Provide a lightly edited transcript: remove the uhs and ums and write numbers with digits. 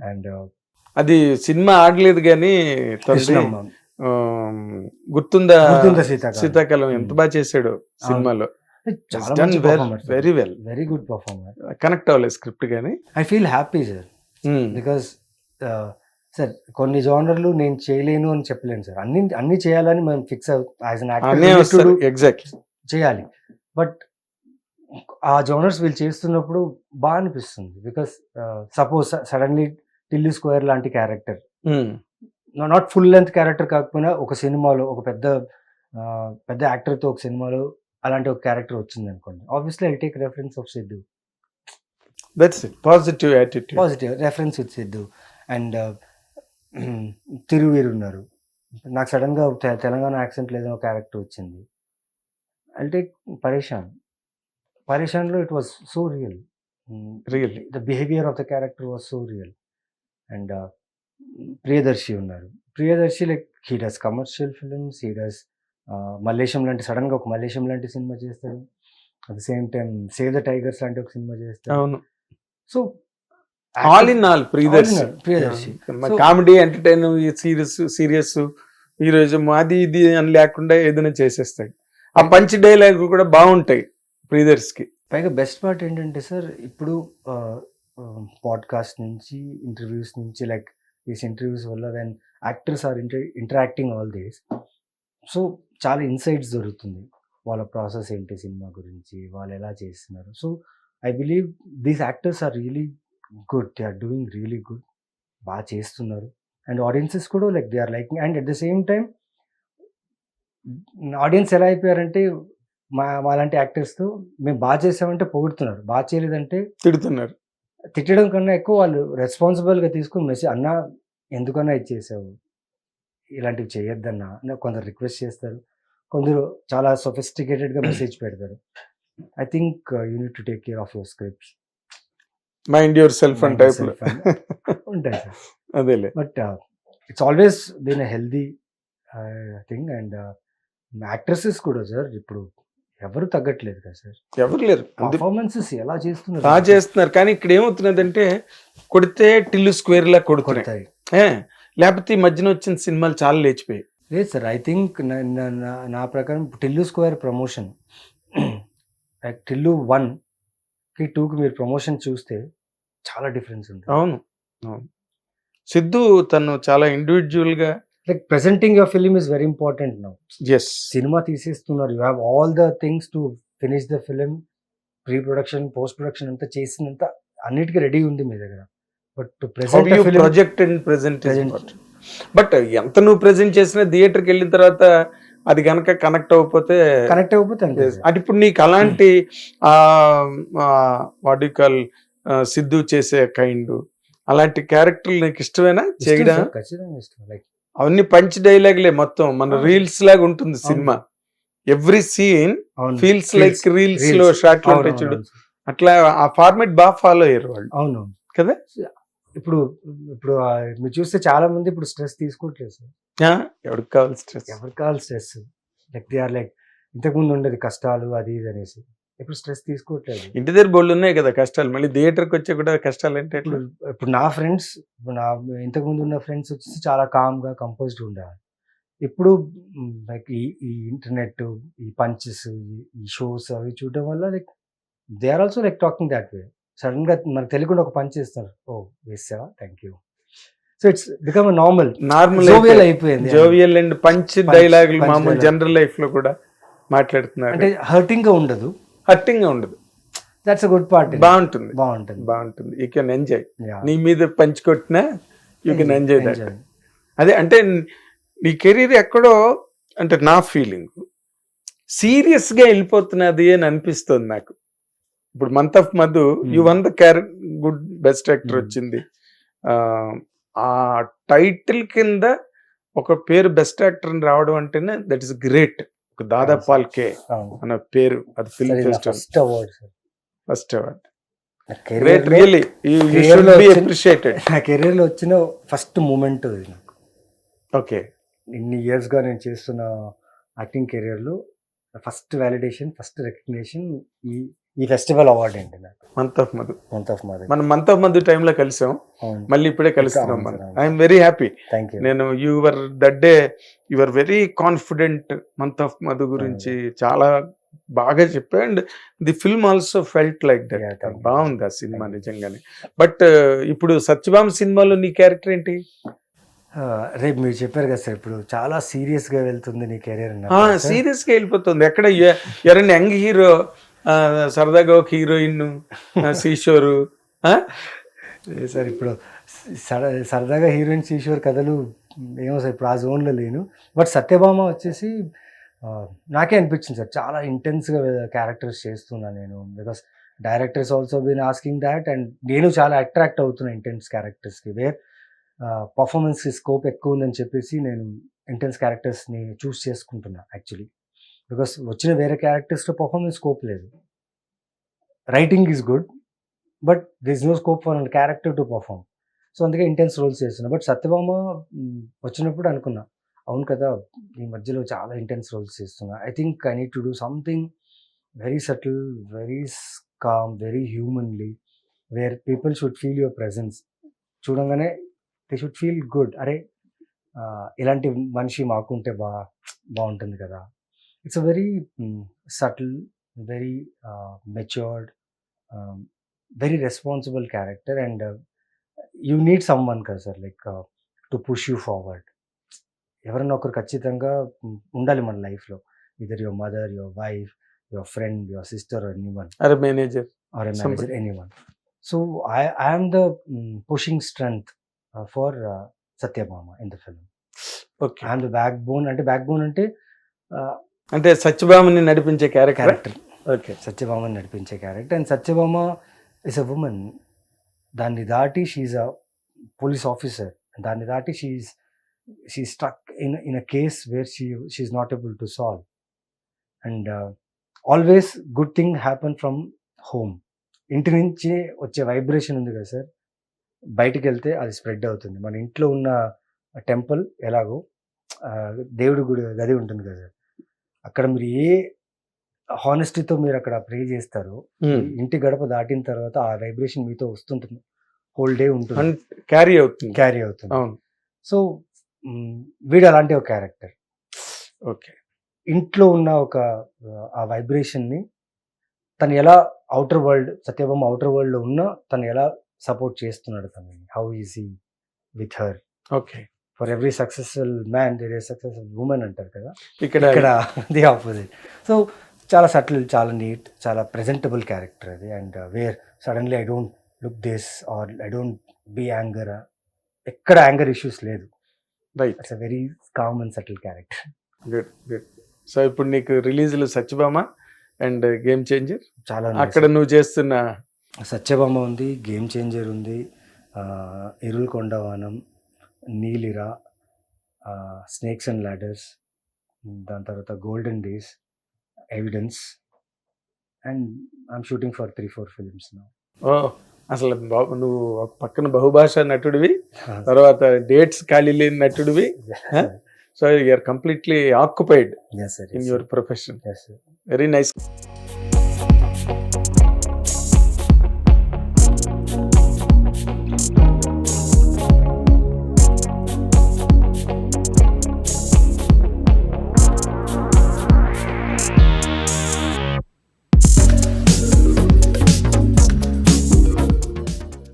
And అది cinema ఆడలేదు కానీ కృష్ణమ్మ, గుర్తుందా గుర్తుందా శీతాకాలం. శీతాకాలం ఎంత బాగా చేశాడు సినిమాలో. చాలా మంచి performer, very well, very good performer. Connect అవ్వలేదు స్క్రిప్ట్ కానీ. I feel happy sir, because sir కొన్ని జానర్లు నేను చేయలేను అని చెప్పలేను సార్. అన్ని చేయాలని మనం fix as an actor exactly చేయాలి. బట్ ఆ జానర్స్ వీళ్ళు చేస్తున్నప్పుడు బాగా అనిపిస్తుంది. Because suppose suddenly Tillu Square లాంటి character, not full length character కాకపోయినా ఒక సినిమాలో ఒక పెద్ద యాక్టర్తో ఒక సినిమాలో అలాంటి ఒక క్యారెక్టర్ వచ్చింది అనుకోండి, obviously I take reference of Siddhu. That's it, positive attitude, positive reference with Siddhu. And Thiruveer ఉన్నారు, నాకు సడన్గా తెలంగాణ యాక్సెంట్ లేదని ఒక క్యారెక్టర్ వచ్చింది. ఐ టేక్ పరేషాన్లో it was so real, really the behaviour of the character was so real. And Priyadarshi ఉన్నారు, Priyadarshi like he does commercial films, he does Mallesham లాంటి సడన్గా ఒక మల్లేశం లాంటి సినిమా చేస్తాడు, at the same time save the tigers లాంటి ఒక cinema చేస్తాడు. అవును, so all in all Priyadarshi comedy, entertain, serious heroism అది ఇది అని లేకుండా ఏదైనా చేసేస్తాడు. ఆ పంచ్ డైలాగ్ కూడా బాగుంటాయి ప్రియదర్శికి. పైగా బెస్ట్ పార్ట్ ఏంటంటే సార్, ఇప్పుడు పాడ్కాస్ట్ నుంచి ఇంటర్వ్యూస్ నుంచి లైక్ దీస్ ఇంటర్వ్యూస్ వల్ల when actors are interacting all these, so చాలా ఇన్సైట్స్ దొరుకుతుంది. వాళ్ళ ప్రాసెస్ ఏంటి సినిమా గురించి, వాళ్ళు ఎలా చేస్తున్నారు. So I believe these actors are really good, they are doing really good, బాగా చేస్తున్నారు. అండ్ ఆడియన్సెస్ కూడా like they are liking. And at the same time audience ఎలా అయిపోయారంటే మాలాంటి యాక్టర్స్తో మేము బాగా చేసామంటే పొగుడుతున్నారు, బాగా చేయలేదంటే తిడుతున్నారు. తిట్టడం కన్నా ఎక్కువ వాళ్ళు రెస్పాన్సిబుల్గా తీసుకుని మెసేజ్, అన్నా ఎందుకన్నా ఇది చేసావు, ఇలాంటివి చేయొద్దన్నా అని కొందరు రిక్వెస్ట్ చేస్తారు, కొందరు చాలా సొఫిస్టికేటెడ్గా మెసేజ్ పెడతారు. I think you need to take care of your scripts, mind yourself and type ఉంటాయి సార్. అదేలే, but it's always been a healthy thing. And actresses కూడా సార్ ఇప్పుడు ఎవరు తగ్గట్లేదు కదా సార్, ఎవరు లేరు, పర్ఫార్మెన్సెస్ ఎలా చేస్తున్నారు, బాగా చేస్తున్నారు. కానీ ఇక్కడ ఏమవుతున్నదంటే కొడితే టిల్లు స్క్వేర్ లా కొడుతున్నాయి, లేకపోతే ఈ మధ్యన వచ్చిన సినిమాలు చాలా లేచిపోయాయి. లేదు సార్, ఐ థింక్ నా ప్రకారం టిల్లు స్క్వేర్ ప్రమోషన్, టిల్లు 1కి 2కి మీరు ప్రమోషన్ చూస్తే చాలా డిఫరెన్స్ ఉంటుంది. అవును అవును, సిద్ధు తను చాలా ఇండివిజువల్ గా like presenting your film is very important now. Cinema తీసేస్తున్నారు, you have all the things to finish the film, pre production post production అంతా చేసినంత అన్నిటికీ రెడీ ఉంది మీ దగ్గర. బట్ టు ప్రెజెంట్ బట్ ఎంత నువ్వు ప్రెజెంట్ చేసినా థియేటర్కి వెళ్ళిన తర్వాత అది కనుక కనెక్ట్ అవ్వకపోతే అది ఇప్పుడు నీకు అలాంటి వాట్ యు కాల్ సిద్ధు చేసే కైండ్ అలాంటి క్యారెక్టర్లు నీకు ఇష్టమేనా చేయడం? ఖచ్చితంగా ఇష్టం. లైక్ అవన్నీ పంచ్ డైలాగ్లే మొత్తం, మన రీల్స్ లాగా ఉంటుంది సినిమా. Every scene feels like reels లో షార్ట్ లో ఉంటాయి చూడు, అట్లా ఆ ఫార్మేట్ బాగా ఫాలో అయ్యారు వాళ్ళు. అవును కదా. ఇప్పుడు మీరు చూస్తే చాలా మంది ఇప్పుడు స్ట్రెస్ తీసుకోవట్లేదు సార్. ఎవరికి కావాలి stress, like they are like ఇంతకుముందు ఉండేది కష్టాలు అది ఇది అనేసి, ఇప్పుడు స్ట్రెస్ తీసుకోవట్లేదు. ఇంటి దగ్గర బోళ్ళు ఉన్నాయి కదా కష్టాలు, మళ్ళీ థియేటర్కి వచ్చే కూడా కష్టాలు అంటే ఇప్పుడు నా ఫ్రెండ్స్, ఇంతకుముందు ఉన్న ఫ్రెండ్స్ వచ్చేసి చాలా కామ్గా కంపోజ్డ్ ఉండేవారు. ఇప్పుడు లైక్ ఈ ఇంటర్నెట్, ఈ పంచెస్, ఈ షోస్ అవి చూడడం వల్ల like they are also like talking that way. Sudden గా మనకు తెలియకుండా ఒక పంచ్ ఇస్తారు, ఓ వేసావా, thank you. So it's become normal jovial అయిపోయింది. జోవియల్ అండ్ పంచ్ డైలాగులు మామూలు జనరల్ లైఫ్ లో కూడా మాట్లాడుతున్నారు, అంటే హర్టింగ్ గా ఉండదు. That's a good part. బాగుంటుంది. You can enjoy. నీ మీద పంచ్ కొట్టినా యూ కెన్ ఎంజాయ్ దట్. అదే అంటే నీ కెరీర్ ఎక్కడో, అంటే నా ఫీలింగ్ సీరియస్ గా వెళ్ళిపోతున్నది అని అనిపిస్తుంది నాకు. ఇప్పుడు month of Madhu you one the good best actor వచ్చింది. ఆ టైటిల్ కింద ఒక పేరు బెస్ట్ యాక్టర్ అని రావడం అంటేనే దట్ ఈస్ గ్రేట్. దాదా పాల్కే అన్న పేరు, అది film festival first award. Great, really you should be appreciated. నా కెరీర్ లో వచ్చిన ఫస్ట్ మూమెంట్ నాకు. ఓకే, ఇన్ని ఇయర్స్ గా నేను చేస్తున్న యాక్టింగ్ కెరీర్ లో ఫస్ట్ వాలిడేషన్, ఫస్ట్ రికగ్నిషన్ ఈ ఈ ఫెస్టివల్ అవార్డ్ అండి నాకు, month of Madhu. Month of mother. మనం మంత్ ఆఫ్ మధు టైంలో కలిసాం, అవును, మళ్ళీ ఇప్పుడే కలుస్తున్నాం అవును మనం. సార్, అవును. I'm very happy. Thank you. నేను your that day your very confident month of Madhu గురించి చాలా బాగా చెప్పా. And the film also felt like that. Yeah, thank you. బాగుంది ఆ సినిమా Thank you. నిజంగానే. బట్ ఇప్పుడు సత్యభామ సినిమాలో నీ క్యారెక్టర్ ఏంటి? రేపు మీరు చెప్పారు కదా సార్, ఇప్పుడు చాలా సీరియస్ గా వెళ్తుంది నీ కెరీర్. సీరియస్ గా వెళ్ళిపోతుంది. ఎక్కడ ఎవరైనా యంగ్ హీరో సరదాగా ఒక హీరోయిన్ శ్రీశోరు. సార్ ఇప్పుడు సరదాగా హీరోయిన్ శ్రీశోర్ కథలు ఏమో సార్, ఇప్పుడు ఆ జోన్లో లేను. బట్ సత్యభామ వచ్చేసి నాకే అనిపించింది సార్, చాలా ఇంటెన్స్గా క్యారెక్టర్స్ చేస్తున్నాను నేను. Because directors also been asking that, and నేను చాలా అట్రాక్ట్ అవుతున్నా ఇంటెన్స్ క్యారెక్టర్స్కి. వేర్ పర్ఫార్మెన్స్కి స్కోప్ ఎక్కువ ఉందని చెప్పేసి నేను ఇంటెన్స్ క్యారెక్టర్స్ని చూస్ చేసుకుంటున్నా యాక్చువల్లీ. బికాస్ వచ్చిన వేరే క్యారెక్టర్స్లో పర్ఫార్మెన్స్ స్కోప్ లేదు. Writing is good, but their is no scope for character to perform. So అందుకే ఇంటెన్స్ రోల్స్ చేస్తున్నా. బట్ సత్యభామ వచ్చినప్పుడు అనుకున్నా, అవును కదా, ఈ మధ్యలో చాలా ఇంటెన్స్ రోల్స్ చేస్తున్నా. I think I need to do something very subtle, very calm, very humanly, where people should feel your presence. చూడంగానే దే షుడ్ ఫీల్ గుడ్. అరే ఇలాంటి మనిషి మాకుంటే బాగుంటుంది కదా. It's a very subtle, very matured, very responsible character. And you need someone కదా sir, like to push you forward. ఎవరైనా ఒకరు ఖచ్చితంగా ఉండాలి మన లైఫ్లో, either your mother, your wife, your friend, your sister, or anyone, or manager, anyone. So I am the pushing strength for Satyabhama in the film. Okay. I am the backbone. అంటే backbone అంటే అంటే సత్యభామని నడిపించే character. Okay. సత్యభామని నడిపించే character. And Satyabhama is a women. దాన్ని దాటి she a police officer. దాన్ని దాటి she struck in a case where she not able to solve. And always good thing happen from home. ఇంటి నుంచి వచ్చే వైబ్రేషన్ ఉంది కదా సార్, బయటికి వెళ్తే అది స్ప్రెడ్ అవుతుంది. మన ఇంట్లో ఉన్న టెంపుల్ ఎలాగో దేవుడి గుడి గది ఉంటుంది కదా సార్, అక్కడ మీరు ఏ హానెస్టీతో మీరు అక్కడ ప్రే చేస్తారో, ఇంటి గడప దాటిన తర్వాత ఆ వైబ్రేషన్ మీతో వస్తుంటుంది, హోల్ డే ఉంటుంది, క్యారీ అవుతుంది. అవును. సో వీడు అలాంటి ఒక క్యారెక్టర్. ఓకే. ఇంట్లో ఉన్న ఆ వైబ్రేషన్ని తను ఎలా outer world, Satyabhama outer world లో ఉన్న తను ఎలా సపోర్ట్ చేస్తున్నాడు తనని, how is he with her. Okay. For every successful man there is successful woman అంటారు కదా, ఇక్కడ ది ఆపోజిట్. సో చాలా సటిల్, చాలా నీట్, చాలా ప్రెజెంటబుల్ క్యారెక్టర్ అది. And where suddenly I don't look this or I don't be anger, ఎక్కడ anger issues లేదు. Right. It's a very calm and subtle character. Good good. So ఇప్పుడు నీకు రిలీజ్లు Satyabhama and Game Changer, చాలా అక్కడ నువ్వు చేస్తున్న సత్యభామ ఉంది, గేమ్ చేంజర్ ఉంది, ఇరుల్ కొండవానం, నీలిరా, స్నేక్స్ అండ్ లాడర్స్, దాని తర్వాత Golden Days, Evidence, and I'm shooting for 3-4 films now. ఓ అసలు నువ్వు ఒక పక్కన బహుభాషా నటుడివి, తర్వాత డేట్స్ ఖాళీ లేని నటుడివి. So you're completely occupied in your profession. Very nice.